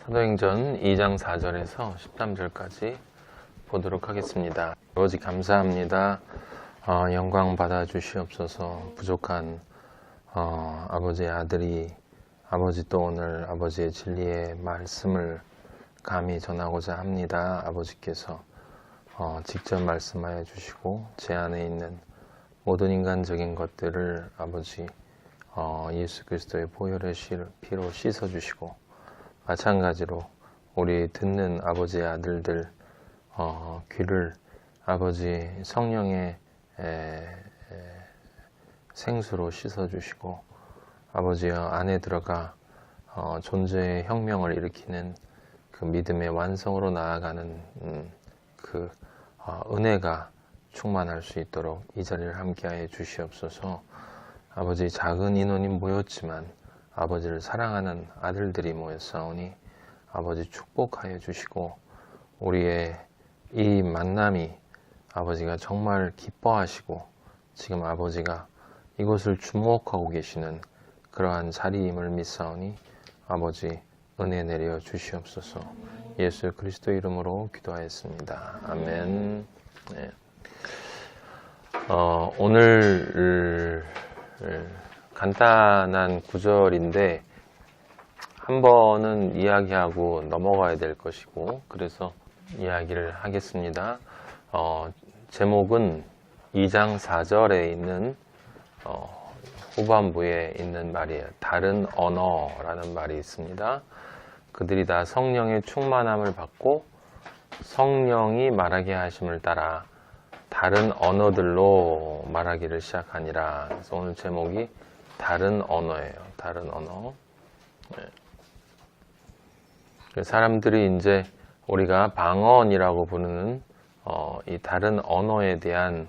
사도행전 2장 4절에서 13절까지 보도록 하겠습니다. 아버지 감사합니다. 영광 받아 주시옵소서. 부족한 아버지의 아들이 아버지 또 오늘 아버지의 진리의 말씀을 감히 전하고자 합니다. 아버지께서 직접 말씀하여 주시고 제 안에 있는 모든 인간적인 것들을 아버지 예수 그리스도의 보혈의 피로 씻어주시고 마찬가지로 우리 듣는 아버지의 아들들 귀를 아버지 성령의 생수로 씻어주시고 아버지여 안에 들어가 존재의 혁명을 일으키는 그 믿음의 완성으로 나아가는 그 은혜가 충만할 수 있도록 이 자리를 함께하여 주시옵소서. 아버지 작은 인원이 모였지만 아버지를 사랑하는 아들들이 모였사오니 아버지 축복하여 주시고 우리의 이 만남이 아버지가 정말 기뻐하시고 지금 아버지가 이곳을 주목하고 계시는 그러한 자리임을 믿사오니 아버지 은혜 내려 주시옵소서. 예수 그리스도 이름으로 기도하였습니다. 아멘. 네. 오늘 간단한 구절인데 한 번은 이야기하고 넘어가야 될 것이고 그래서 이야기를 하겠습니다. 제목은 2장 4절에 있는 후반부에 있는 말이에요. 다른 언어라는 말이 있습니다. 그들이 다 성령의 충만함을 받고 성령이 말하게 하심을 따라 다른 언어들로 말하기를 시작하니라. 그래서 오늘 제목이 다른 언어예요. 다른 언어. 네. 사람들이 이제 우리가 방언이라고 부르는 이 다른 언어에 대한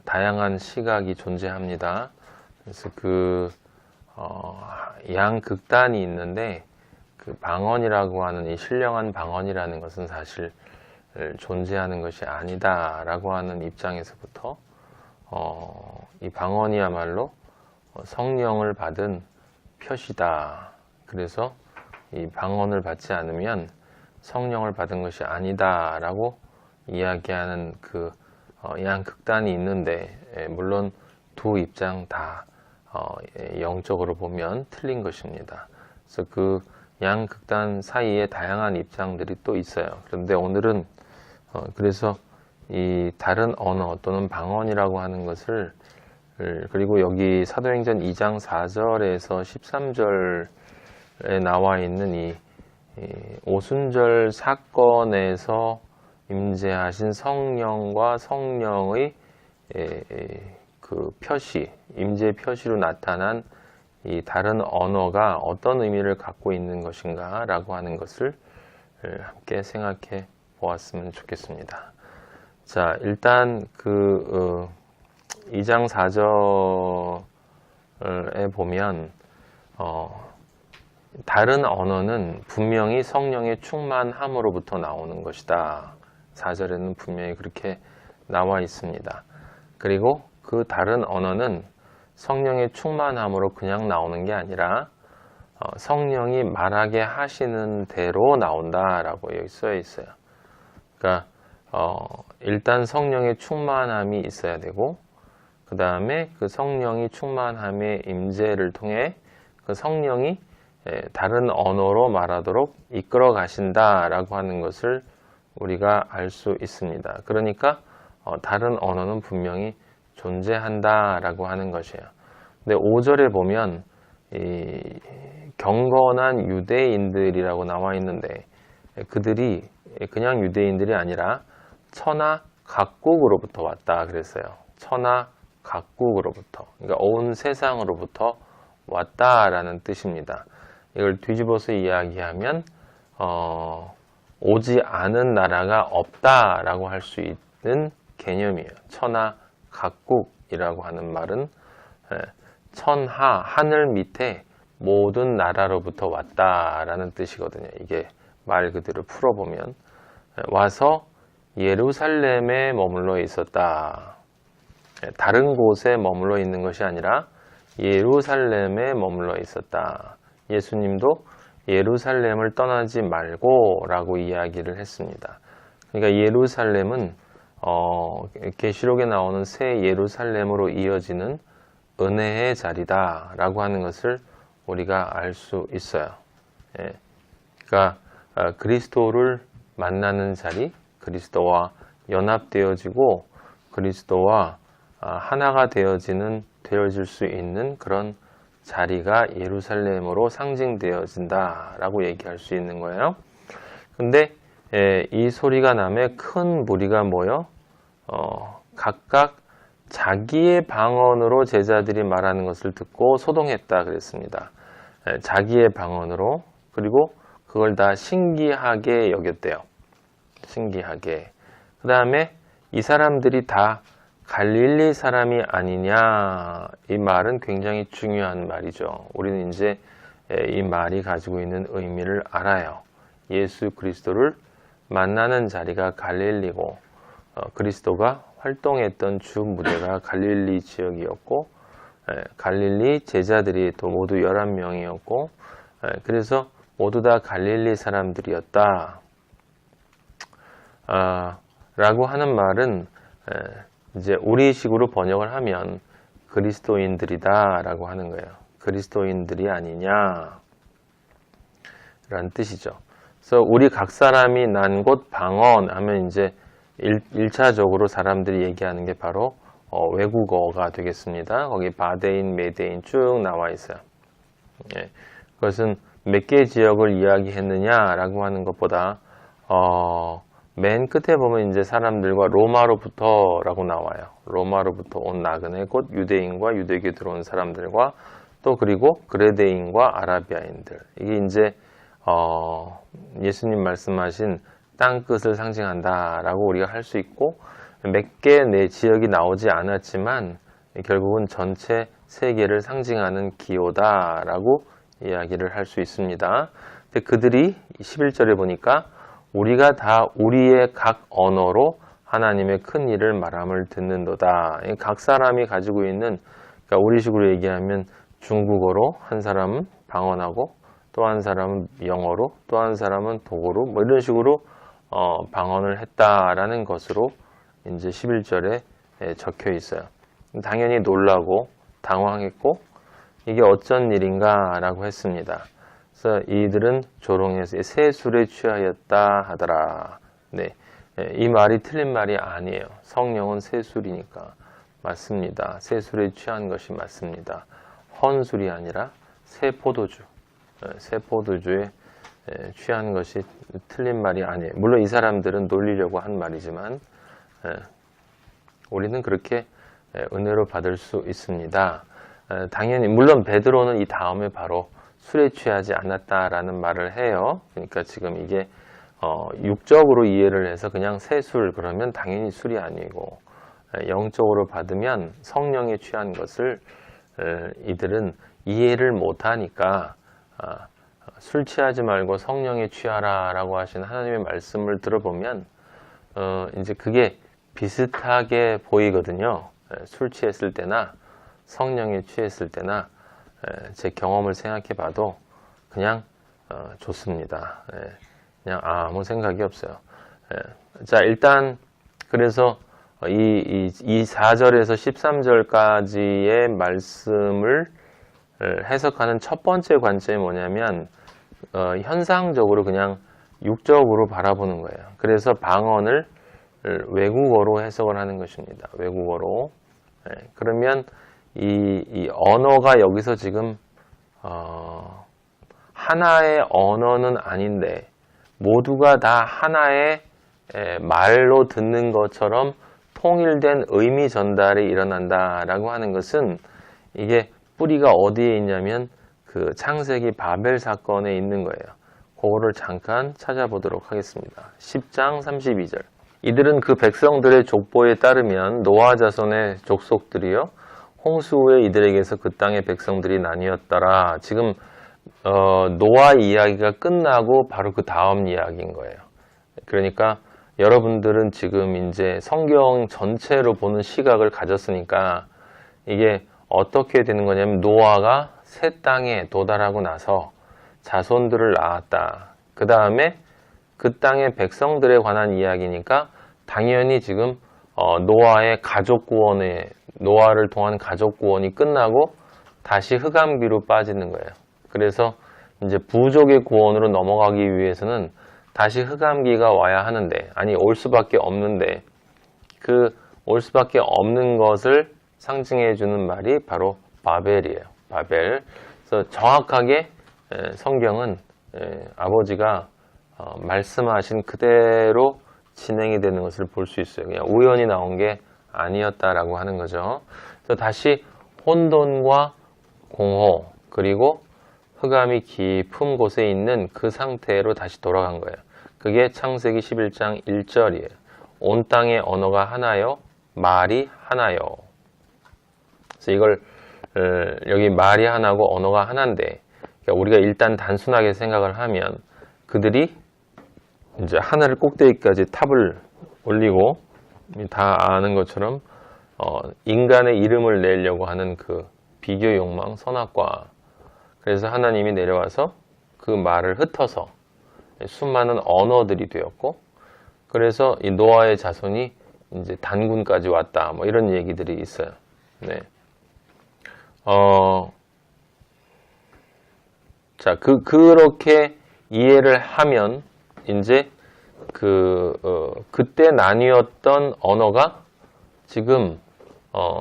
다양한 시각이 존재합니다. 그래서 양극단이 있는데 그 방언이라고 하는 이 신령한 방언이라는 것은 사실 존재하는 것이 아니다라고 하는 입장에서부터 이 방언이야말로 성령을 받은 표시다. 그래서 이 방언을 받지 않으면 성령을 받은 것이 아니다라고 이야기하는 그 양극단이 있는데 물론 두 입장 다 영적으로 보면 틀린 것입니다. 그래서 그 양극단 사이에 다양한 입장들이 또 있어요. 그런데 오늘은 그래서 이 다른 언어 또는 방언이라고 하는 것을 그리고 여기 사도행전 2장 4절에서 13절에 나와 있는 이 오순절 사건에서 임재하신 성령과 성령의 그 표시, 임재 표시로 나타난 이 다른 언어가 어떤 의미를 갖고 있는 것인가 라고 하는 것을 함께 생각해 보았으면 좋겠습니다. 자, 일단 2장 4절에 보면 다른 언어는 분명히 성령의 충만함으로부터 나오는 것이다. 4절에는 분명히 그렇게 나와 있습니다. 그리고 그 다른 언어는 성령의 충만함으로 그냥 나오는 게 아니라 성령이 말하게 하시는 대로 나온다라고 여기 써 있어요. 그러니까 일단 성령의 충만함이 있어야 되고 그 다음에 그 성령이 충만함의 임재를 통해 그 성령이 다른 언어로 말하도록 이끌어 가신다라고 하는 것을 우리가 알 수 있습니다. 그러니까 다른 언어는 분명히 존재한다라고 하는 것이에요. 근데 5절에 보면 이 경건한 유대인들이라고 나와 있는데 그들이 그냥 유대인들이 아니라 천하 각국으로부터 왔다 그랬어요. 천하 각국으로부터, 그러니까 온 세상으로부터 왔다라는 뜻입니다. 이걸 뒤집어서 이야기하면 오지 않은 나라가 없다라고 할 수 있는 개념이에요. 천하 각국이라고 하는 말은 천하, 하늘 밑에 모든 나라로부터 왔다라는 뜻이거든요. 이게 말 그대로 풀어보면 와서 예루살렘에 머물러 있었다. 다른 곳에 머물러 있는 것이 아니라 예루살렘에 머물러 있었다. 예수님도 예루살렘을 떠나지 말고 라고 이야기를 했습니다. 그러니까 예루살렘은 계시록에 나오는 새 예루살렘으로 이어지는 은혜의 자리다 라고 하는 것을 우리가 알 수 있어요. 예. 그러니까 그리스도를 만나는 자리, 그리스도와 연합되어지고 그리스도와 하나가 되어질 수 있는 그런 자리가 예루살렘으로 상징되어진다 라고 얘기할 수 있는 거예요. 근데 이 소리가 남에 큰 무리가 모여 각각 자기의 방언으로 제자들이 말하는 것을 듣고 소동했다 그랬습니다. 자기의 방언으로, 그리고 그걸 다 신기하게 여겼대요. 신기하게. 그 다음에 이 사람들이 다 갈릴리 사람이 아니냐, 이 말은 굉장히 중요한 말이죠. 우리는 이제 이 말이 가지고 있는 의미를 알아요. 예수 그리스도를 만나는 자리가 갈릴리고 그리스도가 활동했던 주 무대가 갈릴리 지역이었고 갈릴리 제자들이 또 모두 11명이었고 그래서 모두 다 갈릴리 사람들이었다 라고 하는 말은 이제 우리식으로 번역을 하면 그리스도인들이다 라고 하는 거예요. 그리스도인들이 아니냐 라는 뜻이죠. 그래서 우리 각 사람이 난 곳 방언 하면 이제 1차적으로 사람들이 얘기하는 게 바로 외국어가 되겠습니다. 거기 바데인, 메데인 쭉 나와 있어요. 예, 그것은 몇 개 지역을 이야기했느냐라고 하는 것보다 맨 끝에 보면 이제 사람들과 로마로부터라고 나와요. 로마로부터 온 나그네 곧 유대인과 유대교 들어온 사람들과 또 그리고 그레데인과 아라비아인들. 이게 이제 예수님 말씀하신 땅끝을 상징한다라고 우리가 할 수 있고 몇 개 내 지역이 나오지 않았지만 결국은 전체 세계를 상징하는 기호다라고 이야기를 할 수 있습니다. 근데 그들이 11절에 보니까 우리가 다 우리의 각 언어로 하나님의 큰 일을 말함을 듣는도다. 각 사람이 가지고 있는, 그러니까 우리식으로 얘기하면 중국어로 한 사람은 방언하고 또 한 사람은 영어로 또 한 사람은 독어로 뭐 이런 식으로 방언을 했다라는 것으로 이제 11절에 적혀 있어요. 당연히 놀라고 당황했고 이게 어쩐 일인가 라고 했습니다. 그래서 이들은 조롱해서 새 술에 취하였다 하더라. 네, 이 말이 틀린 말이 아니에요. 성령은 새 술이니까 맞습니다. 새 술에 취한 것이 맞습니다. 헌술이 아니라 새 포도주, 새 포도주에 취한 것이 틀린 말이 아니에요. 물론 이 사람들은 놀리려고 한 말이지만 우리는 그렇게 은혜로 받을 수 있습니다. 당연히 물론 베드로는 이 다음에 바로 술에 취하지 않았다라는 말을 해요. 그러니까 지금 이게 육적으로 이해를 해서 그냥 새술 그러면 당연히 술이 아니고 영적으로 받으면 성령에 취한 것을 이들은 이해를 못하니까 술 취하지 말고 성령에 취하라 라고 하신 하나님의 말씀을 들어보면 이제 그게 비슷하게 보이거든요. 술 취했을 때나 성령에 취했을 때나 제 경험을 생각해 봐도 그냥 좋습니다. 그냥 아무 생각이 없어요. 자, 일단 그래서 이 4절에서 13절까지의 말씀을 해석하는 첫 번째 관점이 뭐냐면 현상적으로 그냥 육적으로 바라보는 거예요. 그래서 방언을 외국어로 해석을 하는 것입니다. 외국어로. 그러면 이 언어가 여기서 지금 하나의 언어는 아닌데 모두가 다 하나의 말로 듣는 것처럼 통일된 의미 전달이 일어난다라고 하는 것은 이게 뿌리가 어디에 있냐면 그 창세기 바벨 사건에 있는 거예요. 그거를 잠깐 찾아보도록 하겠습니다. 10장 32절. 이들은 그 백성들의 족보에 따르면 노아 자손의 족속들이요 홍수 후에 이들에게서 그 땅의 백성들이 나뉘었더라. 지금 노아 이야기가 끝나고 바로 그 다음 이야기인 거예요. 그러니까 여러분들은 지금 이제 성경 전체로 보는 시각을 가졌으니까 이게 어떻게 되는 거냐면 노아가 새 땅에 도달하고 나서 자손들을 낳았다. 그 다음에 그 땅의 백성들에 관한 이야기니까 당연히 지금 노아의 가족 구원에 노아를 통한 가족 구원이 끝나고 다시 흑암기로 빠지는 거예요. 그래서 이제 부족의 구원으로 넘어가기 위해서는 다시 흑암기가 와야 하는데, 아니 올 수밖에 없는데, 그 올 수밖에 없는 것을 상징해 주는 말이 바로 바벨이에요. 바벨. 그래서 정확하게 성경은 아버지가 말씀하신 그대로 진행이 되는 것을 볼 수 있어요. 그냥 우연히 나온 게 아니었다라고 하는 거죠. 그래서 다시 혼돈과 공허 그리고 흑암이 깊은 곳에 있는 그 상태로 다시 돌아간 거예요. 그게 창세기 11장 1절이에요. 온 땅의 언어가 하나요, 말이 하나요. 그래서 이걸 여기 말이 하나고 언어가 하나인데, 그러니까 우리가 일단 단순하게 생각을 하면 그들이 이제 하늘 꼭대기까지 탑을 올리고 다 아는 것처럼 인간의 이름을 내려고 하는 그 비교 욕망, 선악과. 그래서 하나님이 내려와서 그 말을 흩어서 수많은 언어들이 되었고, 그래서 이 노아의 자손이 이제 단군까지 왔다. 뭐 이런 얘기들이 있어요. 네. 자, 그렇게 이해를 하면 이제 그때 나뉘었던 언어가 지금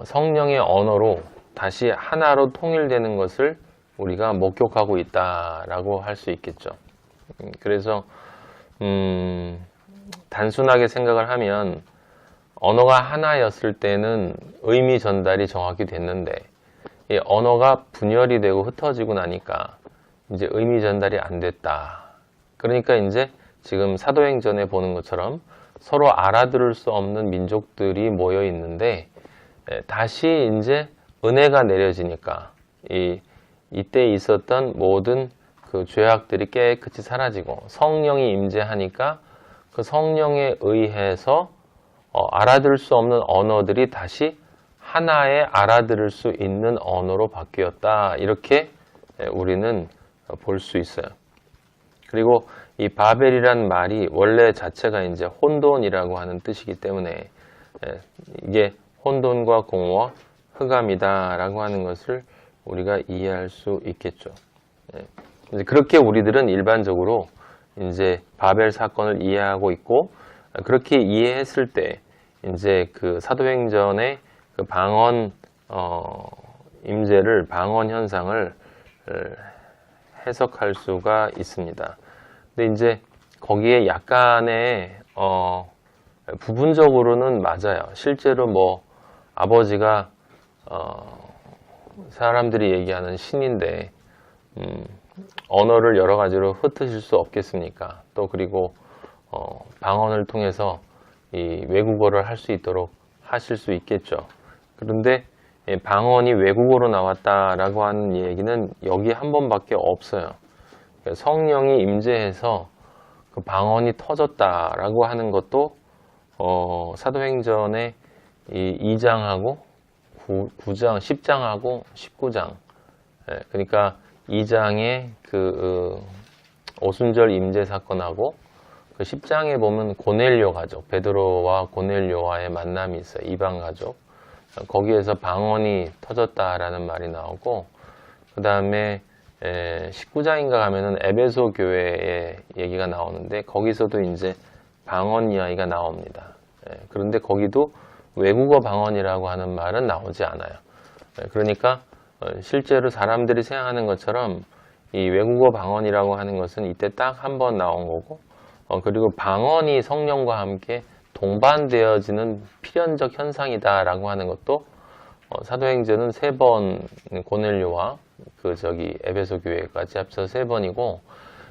성령의 언어로 다시 하나로 통일되는 것을 우리가 목격하고 있다라고 할 수 있겠죠. 그래서 단순하게 생각을 하면 언어가 하나였을 때는 의미 전달이 정확히 됐는데, 이 언어가 분열이 되고 흩어지고 나니까 이제 의미 전달이 안 됐다. 그러니까 이제 지금 사도행전에 보는 것처럼 서로 알아들을 수 없는 민족들이 모여 있는데, 다시 이제 은혜가 내려지니까 이때 있었던 모든 그 죄악들이 깨끗이 사라지고 성령이 임재하니까 그 성령에 의해서 알아들을 수 없는 언어들이 다시 하나의 알아들을 수 있는 언어로 바뀌었다. 이렇게 우리는 볼 수 있어요. 그리고 이 바벨이란 말이 원래 자체가 이제 혼돈이라고 하는 뜻이기 때문에 이게 혼돈과 공허와 흑암이다라고 하는 것을 우리가 이해할 수 있겠죠. 그렇게 우리들은 일반적으로 이제 바벨 사건을 이해하고 있고, 그렇게 이해했을 때 이제 그 사도행전의 그 방언 임재를, 방언 현상을 해석할 수가 있습니다. 근데 이제 거기에 약간의 부분적으로는 맞아요. 실제로 뭐 아버지가 사람들이 얘기하는 신인데 언어를 여러 가지로 흩으실 수 없겠습니까? 또 그리고 방언을 통해서 이 외국어를 할 수 있도록 하실 수 있겠죠. 그런데 방언이 외국어로 나왔다라고 하는 얘기는 여기 한 번밖에 없어요. 성령이 임재해서 그 방언이 터졌다라고 하는 것도 사도행전의 이 2장하고 9장, 10장하고 19장. 그러니까 2장의 그 오순절 임재 사건하고 그 10장에 보면 고넬료 가족, 베드로와 고넬료와의 만남이 있어요. 이방 가족. 거기에서 방언이 터졌다라는 말이 나오고, 그 다음에 19장인가 가면은 에베소 교회의 얘기가 나오는데 거기서도 이제 방언 이야기가 나옵니다. 그런데 거기도 외국어 방언이라고 하는 말은 나오지 않아요. 그러니까 실제로 사람들이 생각하는 것처럼 이 외국어 방언이라고 하는 것은 이때 딱 한 번 나온 거고, 그리고 방언이 성령과 함께 동반되어지는 필연적 현상이다라고 하는 것도 사도행전은 3번 고넬료와 에베소 교회까지 합쳐 3번이고,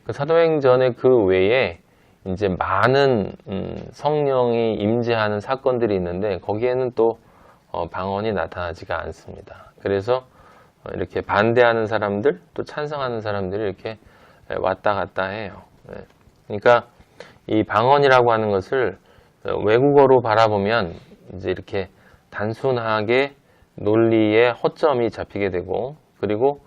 그 사도행전의 그 외에 이제 많은 성령이 임재하는 사건들이 있는데 거기에는 또 방언이 나타나지가 않습니다. 그래서 이렇게 반대하는 사람들 또 찬성하는 사람들이 이렇게 왔다 갔다 해요. 그러니까 이 방언이라고 하는 것을 외국어로 바라보면 이제 이렇게 단순하게 논리에 허점이 잡히게 되고, 그리고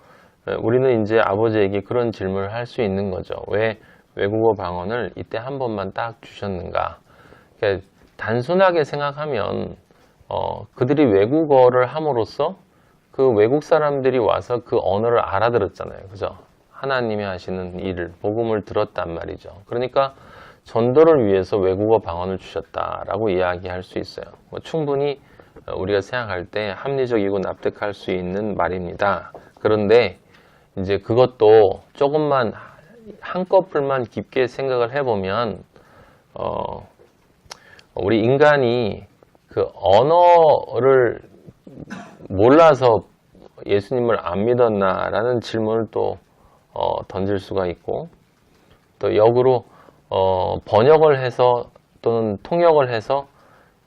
우리는 이제 아버지에게 그런 질문을 할 수 있는 거죠. 왜 외국어 방언을 이때 한 번만 딱 주셨는가? 그러니까 단순하게 생각하면 그들이 외국어를 함으로써 그 외국 사람들이 와서 그 언어를 알아들었잖아요. 그죠? 하나님이 하시는 일을, 복음을 들었단 말이죠. 그러니까 전도를 위해서 외국어 방언을 주셨다라고 이야기할 수 있어요. 충분히 우리가 생각할 때 합리적이고 납득할 수 있는 말입니다. 그런데 이제 그것도 조금만 한꺼풀만 깊게 생각을 해보면 우리 인간이 그 언어를 몰라서 예수님을 안 믿었나라는 질문을 또 던질 수가 있고, 또 역으로 번역을 해서 또는 통역을 해서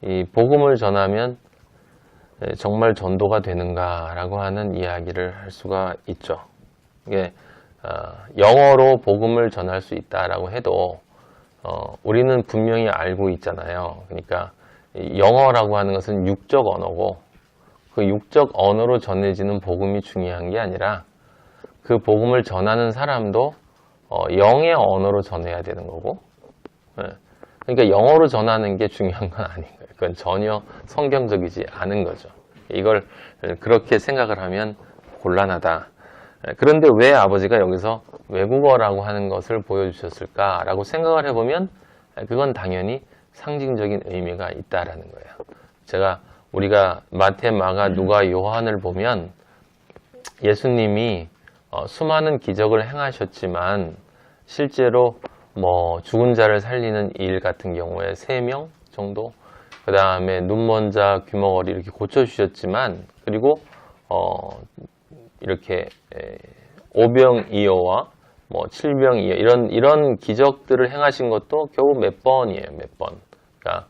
이 복음을 전하면 정말 전도가 되는가라고 하는 이야기를 할 수가 있죠. 이게 영어로 복음을 전할 수 있다라고 해도 우리는 분명히 알고 있잖아요. 그러니까 영어라고 하는 것은 육적 언어고, 그 육적 언어로 전해지는 복음이 중요한 게 아니라 그 복음을 전하는 사람도 영의 언어로 전해야 되는 거고, 그러니까 영어로 전하는 게 중요한 건 아닌 거예요. 그건 전혀 성경적이지 않은 거죠. 이걸 그렇게 생각을 하면 곤란하다. 그런데 왜 아버지가 여기서 외국어라고 하는 것을 보여주셨을까라고 생각을 해보면 그건 당연히 상징적인 의미가 있다라는 거예요. 우리가 마태, 마가, 누가, 요한을 보면 예수님이 수많은 기적을 행하셨지만 실제로 죽은 자를 살리는 일 같은 경우에 3명 정도, 그 다음에 눈먼 자, 귀머거리 이렇게 고쳐주셨지만, 그리고 이렇게 오병이어와 7병이어 이런 기적들을 행하신 것도 겨우 몇 번이에요, 몇 번. 그러니까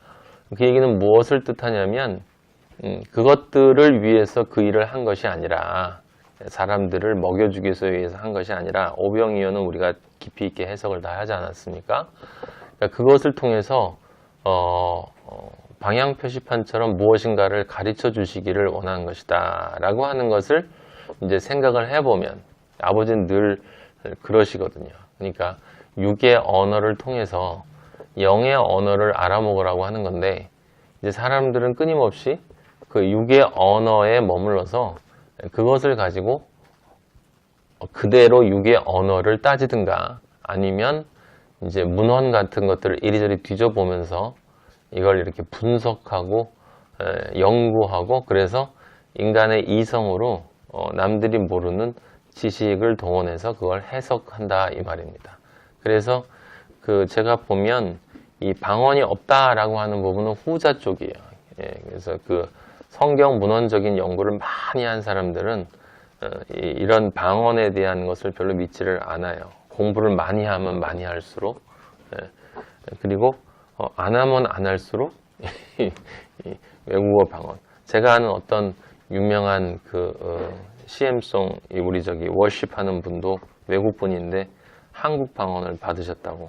그 얘기는 무엇을 뜻하냐면 그것들을 위해서 그 일을 한 것이 아니라, 사람들을 먹여주기 위해서 한 것이 아니라, 오병이어는 우리가 깊이 있게 해석을 다 하지 않았습니까? 그러니까 그것을 통해서 방향 표시판처럼 무엇인가를 가르쳐 주시기를 원하는 것이다 라고 하는 것을 이제 생각을 해보면, 아버지는 늘 그러시거든요. 그러니까 육의 언어를 통해서 영의 언어를 알아먹으라고 하는 건데, 이제 사람들은 끊임없이 그 육의 언어에 머물러서 그것을 가지고 그대로 육의 언어를 따지든가, 아니면 이제 문헌 같은 것들을 이리저리 뒤져보면서 이걸 이렇게 분석하고 연구하고, 그래서 인간의 이성으로 남들이 모르는 지식을 동원해서 그걸 해석한다 이 말입니다. 그래서 제가 보면 이 방언이 없다라고 하는 부분은 후자 쪽이에요. 그래서 성경 문헌적인 연구를 많이 한 사람들은 이런 방언에 대한 것을 별로 믿지를 않아요. 공부를 많이 하면 많이 할수록, 그리고 안 하면 안 할수록 외국어 방언. 제가 아는 어떤 유명한 CM송, 우리 워십하는 분도 외국 분인데 한국 방언을 받으셨다고,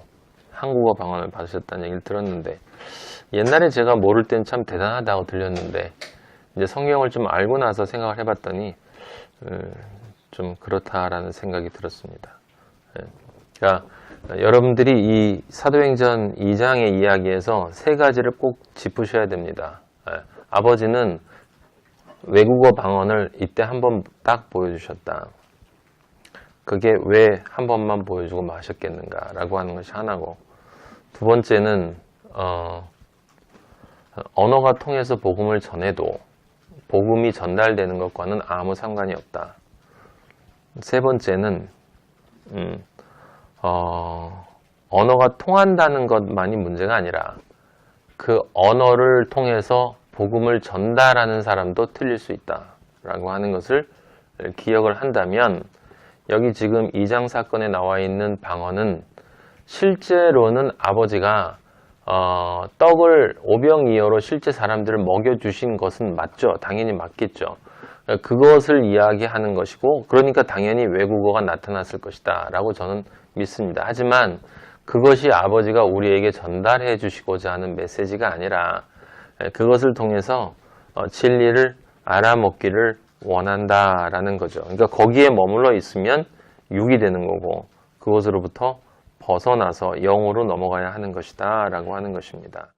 한국어 방언을 받으셨다는 얘기를 들었는데, 옛날에 제가 모를 땐 참 대단하다고 들렸는데, 이제 성경을 좀 알고 나서 생각을 해봤더니 좀 그렇다라는 생각이 들었습니다. 그러니까 여러분들이 이 사도행전 2장의 이야기에서 3가지를 꼭 짚으셔야 됩니다. 아버지는 외국어 방언을 이때 한번 딱 보여주셨다. 그게 왜 한 번만 보여주고 마셨겠는가라고 하는 것이 하나고, 두 번째는 언어가 통해서 복음을 전해도 복음이 전달되는 것과는 아무 상관이 없다. 세 번째는 언어가 통한다는 것만이 문제가 아니라 그 언어를 통해서 복음을 전달하는 사람도 틀릴 수 있다라고 하는 것을 기억을 한다면, 여기 지금 2장 사건에 나와 있는 방언은 실제로는 아버지가 떡을 오병이어로 실제 사람들을 먹여주신 것은 맞죠. 당연히 맞겠죠. 그것을 이야기하는 것이고, 그러니까 당연히 외국어가 나타났을 것이다 라고 저는 믿습니다. 하지만 그것이 아버지가 우리에게 전달해 주시고자 하는 메시지가 아니라, 그것을 통해서 진리를 알아먹기를 원한다라는 거죠. 그러니까 거기에 머물러 있으면 육이 되는 거고 그것으로부터 벗어나서 영으로 넘어가야 하는 것이다 라고 하는 것입니다.